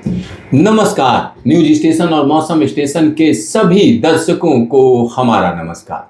नमस्कार। News station और मौसम स्टेशन के सभी दर्शकों को हमारा नमस्कार।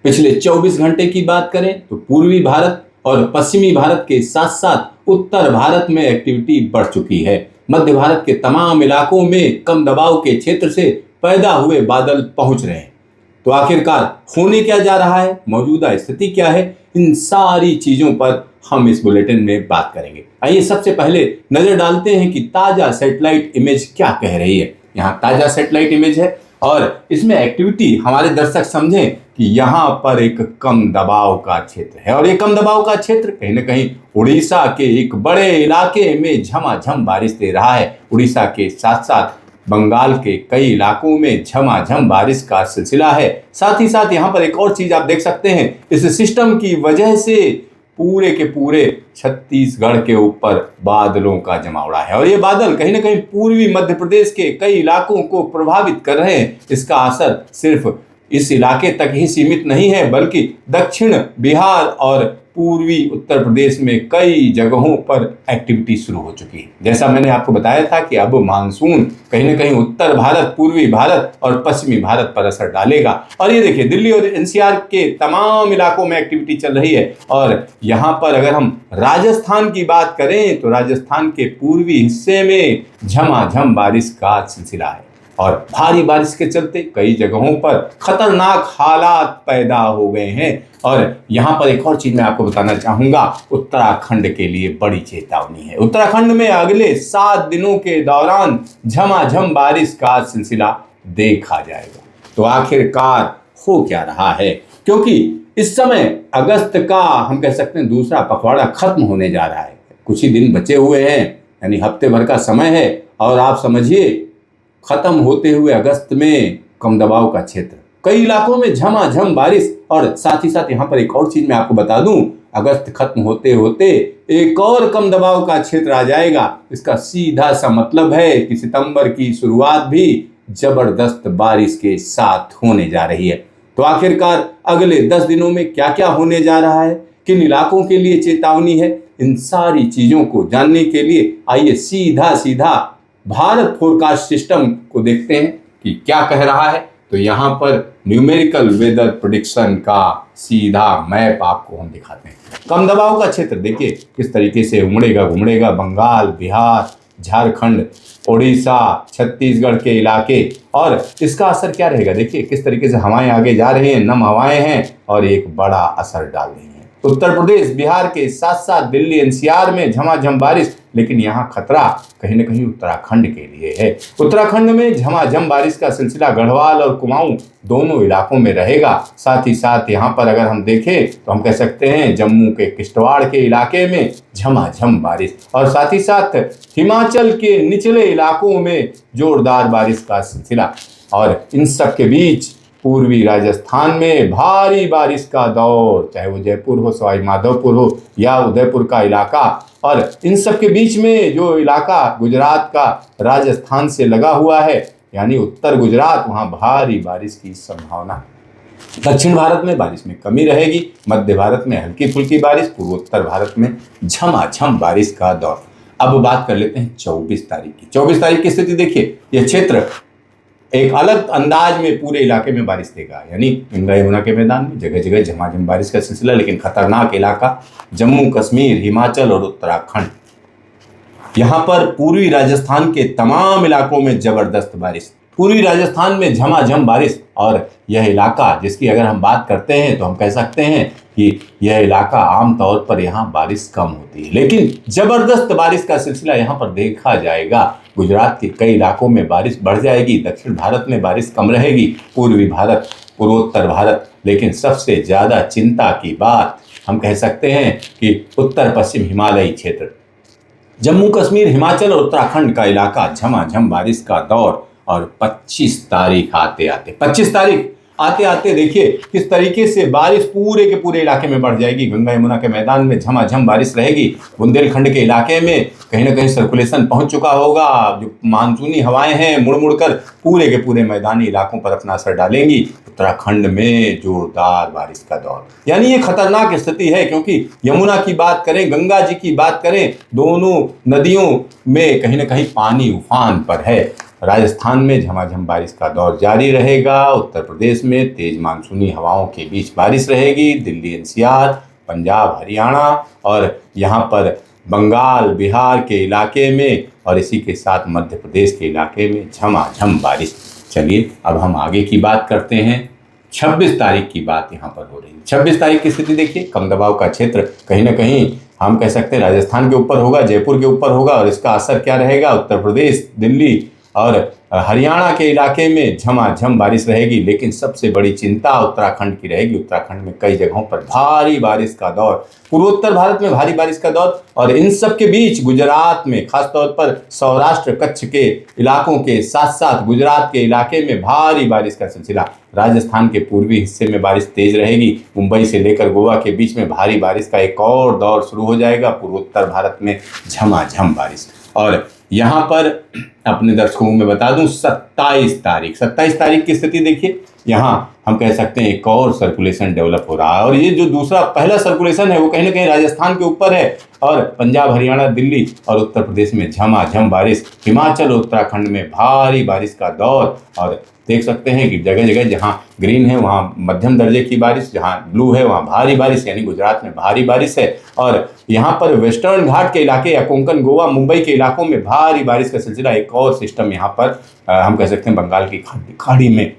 पिछले 24 घंटे की बात करें तो पूर्वी भारत और पश्चिमी भारत के साथ साथ उत्तर भारत में एक्टिविटी बढ़ चुकी है। मध्य भारत के तमाम इलाकों में कम दबाव के क्षेत्र से पैदा हुए बादल पहुंच रहे हैं। तो आखिरकार होने क्या जा रहा है, मौजूदा स्थिति क्या है, इन सारी चीजों पर हम इस बुलेटिन में बात करेंगे। आइए सबसे पहले नजर डालते हैं कि ताजा सैटेलाइट इमेज क्या कह रही है। यहाँ ताजा सैटेलाइट इमेज है और इसमें एक्टिविटी हमारे दर्शक समझें कि यहाँ पर एक कम दबाव का क्षेत्र है और ये कम दबाव का क्षेत्र कहीं ना कहीं उड़ीसा के एक बड़े इलाके में झमाझम बारिश दे रहा है। उड़ीसा के साथ साथ बंगाल के कई इलाकों में झमाझम बारिश का सिलसिला है। साथ ही साथ यहाँ पर एक और चीज आप देख सकते हैं, इस सिस्टम की वजह से पूरे के पूरे छत्तीसगढ़ के ऊपर बादलों का जमावड़ा है और ये बादल कहीं ना कहीं पूर्वी मध्य प्रदेश के कई इलाकों को प्रभावित कर रहे हैं। इसका असर सिर्फ इस इलाके तक ही सीमित नहीं है, बल्कि दक्षिण बिहार और पूर्वी उत्तर प्रदेश में कई जगहों पर एक्टिविटी शुरू हो चुकी है। जैसा मैंने आपको बताया था कि अब मानसून कहीं ना कहीं उत्तर भारत, पूर्वी भारत और पश्चिमी भारत पर असर डालेगा। और ये देखिए, दिल्ली और एनसीआर के तमाम इलाकों में एक्टिविटी चल रही है। और यहाँ पर अगर हम राजस्थान की बात करें तो राजस्थान के पूर्वी हिस्से में झमाझम बारिश का सिलसिला है और भारी बारिश के चलते कई जगहों पर खतरनाक हालात पैदा हो गए हैं। और यहाँ पर एक और चीज मैं आपको बताना चाहूंगा, उत्तराखंड के लिए बड़ी चेतावनी है। उत्तराखंड में अगले 7 दिनों के दौरान झमाझम बारिश का सिलसिला देखा जाएगा। तो आखिरकार हो क्या रहा है, क्योंकि इस समय अगस्त का हम कह सकते हैं दूसरा पखवाड़ा खत्म होने जा रहा है। कुछ ही दिन बचे हुए हैं, यानी हफ्ते भर का समय है और आप समझिए खत्म होते हुए अगस्त में कम दबाव का क्षेत्र, कई इलाकों में झमाझम बारिश। और साथ ही साथ यहाँ पर एक और चीज मैं आपको बता दूं, अगस्त खत्म होते होते एक और कम दबाव का क्षेत्र आ जाएगा। इसका सीधा सा मतलब है कि सितंबर की शुरुआत भी जबरदस्त बारिश के साथ होने जा रही है। तो आखिरकार अगले 10 दिनों में क्या क्या होने जा रहा है, किन इलाकों के लिए चेतावनी है, इन सारी चीजों को जानने के लिए आइए सीधा सीधा भारत फोरकास्ट सिस्टम को देखते हैं कि क्या कह रहा है। तो यहाँ पर न्यूमेरिकल वेदर प्रेडिक्शन का सीधा मैप आपको हम दिखाते हैं। कम दबाव का क्षेत्र देखिए किस तरीके से उमड़ेगा घुमड़ेगा, बंगाल, बिहार, झारखंड, उड़ीसा, छत्तीसगढ़ के इलाके, और इसका असर क्या रहेगा। देखिए किस तरीके से हवाएं आगे जा रही हैं, नम हवाएं हैं और एक बड़ा असर डाल रही हैं। उत्तर प्रदेश, बिहार के साथ साथ दिल्ली एनसीआर में झमाझम बारिश, लेकिन यहाँ खतरा कहीं ना कहीं उत्तराखंड के लिए है। उत्तराखंड में झमाझम बारिश का सिलसिला गढ़वाल और कुमाऊं दोनों इलाकों में रहेगा। साथ ही साथ यहाँ पर अगर हम देखें तो हम कह सकते हैं जम्मू के किश्तवाड़ के इलाके में झमाझम बारिश, और साथ ही साथ हिमाचल के निचले इलाकों में जोरदार बारिश का सिलसिला। और इन सब के बीच पूर्वी राजस्थान में भारी बारिश का दौर, चाहे वो जयपुर हो, सवाई माधोपुर हो या उदयपुर का इलाका। और इन सब के बीच में जो इलाका गुजरात का राजस्थान से लगा हुआ है, यानी उत्तर गुजरात, वहाँ भारी बारिश की संभावना है। दक्षिण भारत में बारिश में कमी रहेगी, मध्य भारत में हल्की फुल्की बारिश, पूर्वोत्तर भारत में झमाझम बारिश का दौर। अब बात कर लेते हैं 24 तारीख की। 24 तारीख की स्थिति देखिए, यह क्षेत्र एक अलग अंदाज में पूरे इलाके में बारिश देगा, यानी गंगा यमुना के मैदान में जगह जगह झमाझम बारिश का सिलसिला, लेकिन खतरनाक इलाका जम्मू कश्मीर, हिमाचल और उत्तराखंड। यहाँ पर पूर्वी राजस्थान के तमाम इलाकों में जबरदस्त बारिश, पूर्वी राजस्थान में झमाझम बारिश। और यह इलाका जिसकी अगर हम बात करते हैं तो हम कह सकते हैं कि यह इलाका आमतौर पर यहाँ बारिश कम होती है, लेकिन जबरदस्त बारिश का सिलसिला यहाँ पर देखा जाएगा। गुजरात के कई इलाकों में बारिश बढ़ जाएगी, दक्षिण भारत में बारिश कम रहेगी, पूर्वी भारत, पूर्वोत्तर भारत। लेकिन सबसे ज्यादा चिंता की बात हम कह सकते हैं कि उत्तर पश्चिम हिमालयी क्षेत्र, जम्मू कश्मीर, हिमाचल और उत्तराखंड का इलाका, झमाझम बारिश का दौर। और 25 तारीख आते आते 25 तारीख आते आते देखिए किस तरीके से बारिश पूरे के पूरे इलाके में बढ़ जाएगी। गंगा यमुना के मैदान में झमाझम बारिश रहेगी। बुंदेलखंड के इलाके में कहीं ना कहीं सर्कुलेशन पहुंच चुका होगा। जो मानसूनी हवाएं हैं मुड़ मुड़ कर पूरे के पूरे मैदानी इलाकों पर अपना असर डालेंगी। उत्तराखंड में जोरदार बारिश का दौर, यानी ये खतरनाक स्थिति है, क्योंकि यमुना की बात करें, गंगा जी की बात करें, दोनों नदियों में कहीं ना कहीं पानी उफान पर है। राजस्थान में झमाझम बारिश का दौर जारी रहेगा। उत्तर प्रदेश में तेज मानसूनी हवाओं के बीच बारिश रहेगी। दिल्ली एनसीआर, पंजाब, हरियाणा और यहाँ पर बंगाल, बिहार के इलाके में और इसी के साथ मध्य प्रदेश के इलाके में झमाझम बारिश। चलिए अब हम आगे की बात करते हैं। 26 तारीख की बात यहाँ पर हो रही है। 26 तारीख की स्थिति देखिए, कम दबाव का क्षेत्र कहीं ना कहीं हम कह सकते हैं राजस्थान के ऊपर होगा, जयपुर के ऊपर होगा और इसका असर क्या रहेगा, उत्तर प्रदेश, दिल्ली और हरियाणा के इलाके में झमाझम बारिश रहेगी। लेकिन सबसे बड़ी चिंता उत्तराखंड की रहेगी। उत्तराखंड में कई जगहों पर भारी बारिश का दौर, पूर्वोत्तर भारत में भारी बारिश का दौर और इन सब के बीच गुजरात में, खासतौर पर सौराष्ट्र कच्छ के इलाकों के साथ साथ गुजरात के इलाके में भारी बारिश का सिलसिला। राजस्थान के पूर्वी हिस्से में बारिश तेज रहेगी। मुंबई से लेकर गोवा के बीच में भारी बारिश का एक और दौर शुरू हो जाएगा। पूर्वोत्तर भारत में झमाझम बारिश। और यहाँ पर अपने दर्शकों में बता दूं 27 तारीख की स्थिति देखिए। यहाँ हम कह सकते हैं एक और सर्कुलेशन डेवलप हो रहा है और ये जो पहला सर्कुलेशन है वो कहीं ना कहीं राजस्थान के ऊपर है और पंजाब, हरियाणा, दिल्ली और उत्तर प्रदेश में झमाझम बारिश। हिमाचल और उत्तराखंड में भारी बारिश का दौर और देख सकते हैं कि जगह जगह जहाँ ग्रीन है वहाँ मध्यम दर्जे की बारिश, जहाँ ब्लू है वहाँ भारी बारिश, यानी गुजरात में भारी बारिश है। और यहाँ पर वेस्टर्न घाट के इलाके या कोंकण, गोवा, मुंबई के इलाकों में भारी बारिश का सिलसिला। एक और सिस्टम यहाँ पर हम कह सकते हैं बंगाल की खाड़ी में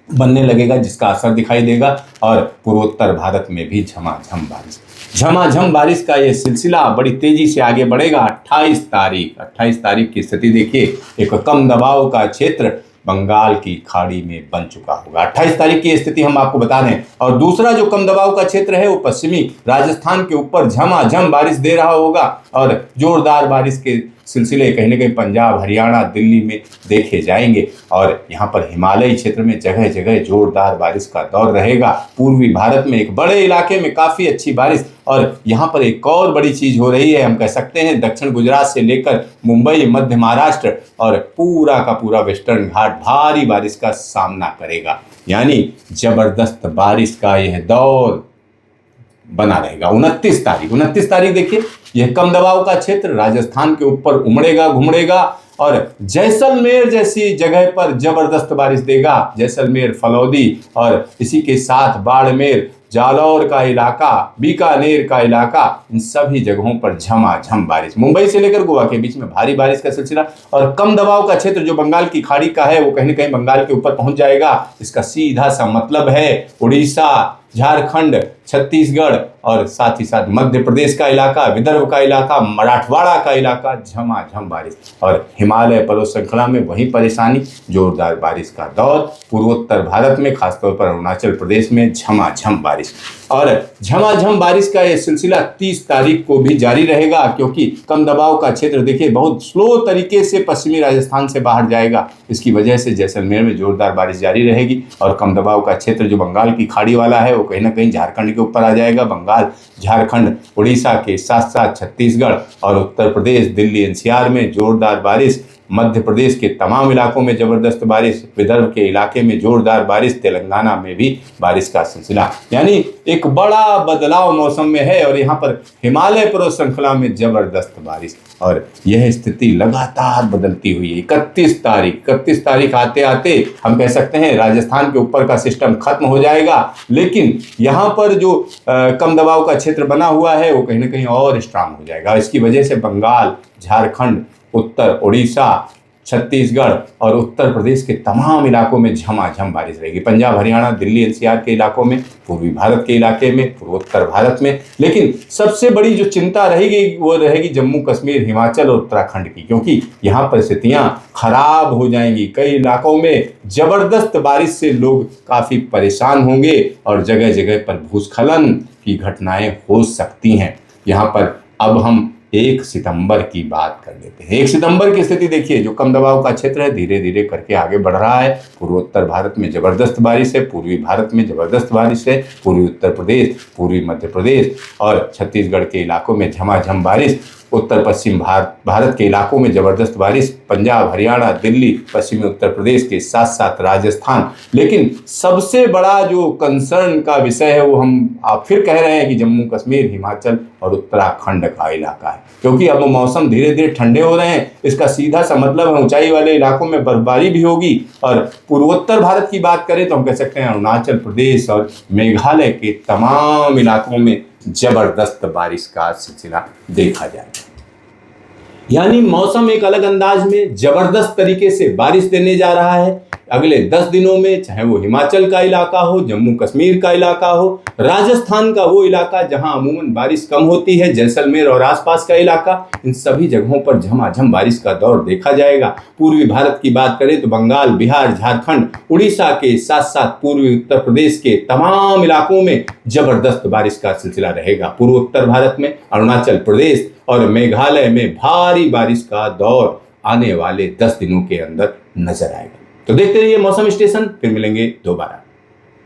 बनने लगेगा जिसका असर दिखाई देगा और पूर्वोत्तर भारत में भी झमाझम बारिश का ये सिलसिला बड़ी तेजी से आगे बढ़ेगा। 28 तारीख की स्थिति देखिए, एक कम दबाव का क्षेत्र बंगाल की खाड़ी में बन चुका होगा। 28 तारीख की स्थिति हम आपको बता दें। और दूसरा जो कम दबाव का क्षेत्र है वो पश्चिमी राजस्थान के ऊपर झमाझम बारिश दे रहा होगा और जोरदार बारिश के सिलसिले कहीं ना कहीं पंजाब, हरियाणा, दिल्ली में देखे जाएंगे। और यहाँ पर हिमालयी क्षेत्र में जगह जगह जोरदार बारिश का दौर रहेगा। पूर्वी भारत में एक बड़े इलाके में काफ़ी अच्छी बारिश। और यहाँ पर एक और बड़ी चीज़ हो रही है, हम कह सकते हैं दक्षिण गुजरात से लेकर मुंबई, मध्य महाराष्ट्र और पूरा का पूरा वेस्टर्न घाट भारी बारिश का सामना करेगा। यानी जबरदस्त बारिश का यह दौर बना रहेगा। 29 तारीख देखिए, यह कम दबाव का क्षेत्र राजस्थान के ऊपर उमड़ेगा, घुमड़ेगा और जैसलमेर जैसी जगह पर जबरदस्त बारिश देगा। जैसलमेर, फलौदी और इसी के साथ बाड़मेर, जालौर का इलाका, बीकानेर का इलाका, इन सभी जगहों पर झमाझम बारिश। मुंबई से लेकर गोवा के बीच में भारी बारिश का सिलसिला। और कम दबाव का क्षेत्र जो बंगाल की खाड़ी का है वो कहीं ना कहीं बंगाल के ऊपर पहुंच जाएगा। इसका सीधा सा मतलब है उड़ीसा, झारखंड, छत्तीसगढ़ और साथ ही साथ मध्य प्रदेश का इलाका, विदर्भ का इलाका, मराठवाड़ा का इलाका, झमाझम बारिश। और हिमालय पर्वत श्रृंखला में वही परेशानी, जोरदार बारिश का दौर। पूर्वोत्तर भारत में खासतौर पर अरुणाचल प्रदेश में झमाझम बारिश। और झमाझम बारिश का यह सिलसिला 30 तारीख को भी जारी रहेगा, क्योंकि कम दबाव का क्षेत्र देखिए बहुत स्लो तरीके से पश्चिमी राजस्थान से बाहर जाएगा। इसकी वजह से जैसलमेर में जोरदार बारिश जारी रहेगी। और कम दबाव का क्षेत्र जो बंगाल की खाड़ी वाला है वो कहीं ना कहीं झारखंड के ऊपर आ जाएगा। बंगाल, झारखंड, उड़ीसा के साथ साथ छत्तीसगढ़ और उत्तर प्रदेश, दिल्ली एनसीआर में जोरदार बारिश। मध्य प्रदेश के तमाम इलाकों में जबरदस्त बारिश, विदर्भ के इलाके में जोरदार बारिश, तेलंगाना में भी बारिश का सिलसिला। यानी एक बड़ा बदलाव मौसम में है और यहाँ पर हिमालय पर्वत श्रृंखला में जबरदस्त बारिश। और यह स्थिति लगातार बदलती हुई है। 31 तारीख आते आते हम कह सकते हैं राजस्थान के ऊपर का सिस्टम खत्म हो जाएगा। लेकिन यहाँ पर जो कम दबाव का क्षेत्र बना हुआ है वो कहीं ना कहीं और स्ट्रांग हो जाएगा। इसकी वजह से बंगाल, झारखंड, उत्तर उड़ीसा, छत्तीसगढ़ और उत्तर प्रदेश के तमाम इलाकों में झमाझम बारिश रहेगी। पंजाब, हरियाणा, दिल्ली एनसीआर के इलाकों में, पूर्वी भारत के इलाके में, पूर्वोत्तर भारत में। लेकिन सबसे बड़ी जो चिंता रहेगी वो रहेगी जम्मू कश्मीर, हिमाचल और उत्तराखंड की, क्योंकि यहाँ परिस्थितियाँ खराब हो जाएंगी। कई इलाकों में जबरदस्त बारिश से लोग काफ़ी परेशान होंगे और जगह जगह पर भूस्खलन की घटनाएं हो सकती हैं। यहाँ पर अब हम 1 सितंबर की बात कर लेते हैं। 1 सितंबर की स्थिति देखिए, जो कम दबाव का क्षेत्र है धीरे धीरे करके आगे बढ़ रहा है। पूर्वोत्तर भारत में जबरदस्त बारिश है, पूर्वी भारत में जबरदस्त बारिश है, पूर्वी उत्तर प्रदेश, पूर्वी मध्य प्रदेश और छत्तीसगढ़ के इलाकों में झमाझम बारिश, उत्तर पश्चिम भारत के इलाकों में जबरदस्त बारिश, पंजाब, हरियाणा, दिल्ली, पश्चिमी उत्तर प्रदेश के साथ साथ राजस्थान। लेकिन सबसे बड़ा जो कंसर्न का विषय है वो आप फिर कह रहे हैं कि जम्मू कश्मीर, हिमाचल और उत्तराखंड का इलाका है, क्योंकि अब मौसम धीरे धीरे ठंडे हो रहे हैं। इसका सीधा सा मतलब है ऊंचाई वाले इलाकों में बर्फबारी भी होगी। और पूर्वोत्तर भारत की बात करें तो हम कह सकते हैं अरुणाचल प्रदेश और मेघालय के तमाम इलाकों में जबरदस्त बारिश का सिलसिला देखा जाएगा। यानी मौसम एक अलग अंदाज में जबरदस्त तरीके से बारिश देने जा रहा है अगले 10 दिनों में, चाहे वो हिमाचल का इलाका हो, जम्मू कश्मीर का इलाका हो, राजस्थान का वो इलाका जहां अमूमन बारिश कम होती है, जैसलमेर और आसपास का इलाका, इन सभी जगहों पर झमाझम बारिश का दौर देखा जाएगा। पूर्वी भारत की बात करें तो बंगाल, बिहार, झारखंड, उड़ीसा के साथ साथ पूर्वी उत्तर प्रदेश के तमाम इलाकों में जबरदस्त बारिश का सिलसिला रहेगा। पूर्वोत्तर भारत में अरुणाचल प्रदेश और मेघालय में भारी बारिश का दौर आने वाले 10 दिनों के अंदर नजर आएगा। तो देखते रहिए मौसम स्टेशन, फिर मिलेंगे दोबारा।